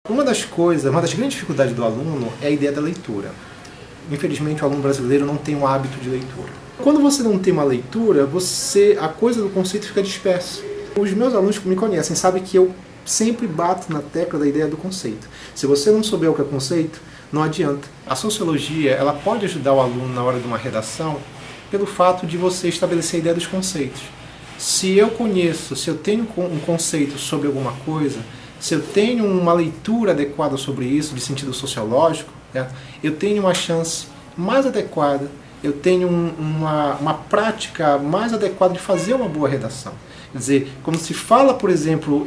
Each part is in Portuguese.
Uma das grandes dificuldades do aluno é a ideia da leitura. Infelizmente, o aluno brasileiro não tem um hábito de leitura. Quando você não tem uma leitura, a coisa do conceito fica dispersa. Os meus alunos que me conhecem sabem que eu sempre bato na tecla da ideia do conceito. Se você não souber o que é conceito, não adianta. A sociologia, ela pode ajudar o aluno na hora de uma redação pelo fato de você estabelecer a ideia dos conceitos. Se eu tenho um conceito sobre alguma coisa, se eu tenho uma leitura adequada sobre isso, de sentido sociológico, né, eu tenho uma chance mais adequada, eu tenho uma prática mais adequada de fazer uma boa redação. Quer dizer, quando se fala, por exemplo,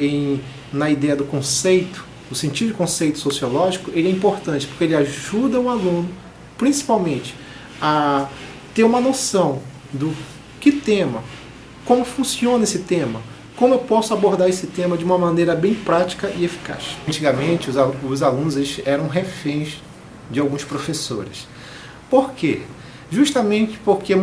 na ideia do conceito, o sentido de conceito sociológico, ele é importante porque ele ajuda o aluno, principalmente, a ter uma noção do que tema, como funciona esse tema, como eu posso abordar esse tema de uma maneira bem prática e eficaz. Antigamente, os alunos eram reféns de alguns professores. Por quê? Justamente porque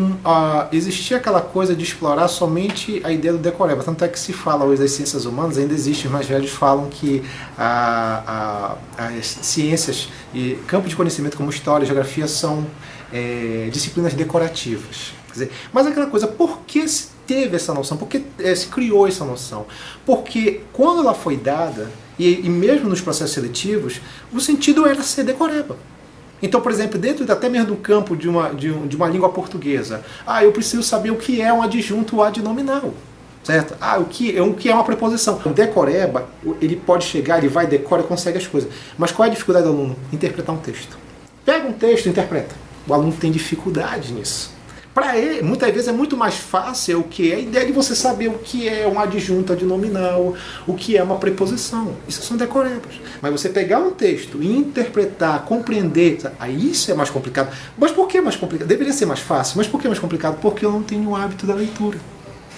existia aquela coisa de explorar somente a ideia do decoreba. Tanto é que se fala hoje das ciências humanas, ainda existe, os mais velhos falam que as ciências e campo de conhecimento como história e geografia são disciplinas decorativas. Quer dizer, mas aquela coisa, por que se teve essa noção? Por que se criou essa noção? Porque quando ela foi dada, e mesmo nos processos seletivos, o sentido era ser decoreba. Então, por exemplo, dentro até mesmo do campo de uma língua portuguesa, eu preciso saber o que é um adjunto adnominal, certo? O que é uma preposição. O decoreba, ele pode chegar, ele vai, decora, consegue as coisas. Mas qual é a dificuldade do aluno? Interpretar um texto. Pega um texto e interpreta. O aluno tem dificuldade nisso. Para ele, muitas vezes é muito mais fácil a ideia de você saber o que é um adjunto adnominal, o que é uma preposição. Isso são decorebas. Mas você pegar um texto e interpretar, compreender, aí isso é mais complicado. Mas por que mais complicado? Deveria ser mais fácil, mas por que mais complicado? Porque eu não tenho o hábito da leitura.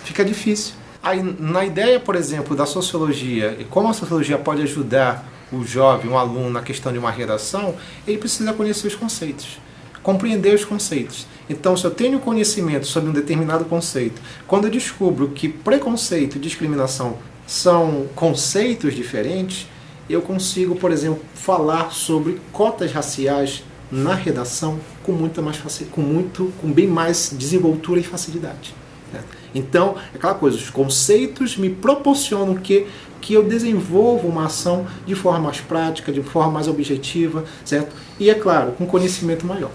Fica difícil. Aí, na ideia, por exemplo, da sociologia, e como a sociologia pode ajudar o jovem, o aluno, na questão de uma redação, ele precisa conhecer os conceitos. Compreender os conceitos. Então, se eu tenho conhecimento sobre um determinado conceito, quando eu descubro que preconceito e discriminação são conceitos diferentes, eu consigo, por exemplo, falar sobre cotas raciais na redação com bem mais desenvoltura e facilidade. Né? Então, é aquela coisa, os conceitos me proporcionam que eu desenvolva uma ação de forma mais prática, de forma mais objetiva, certo? E, é claro, com conhecimento maior.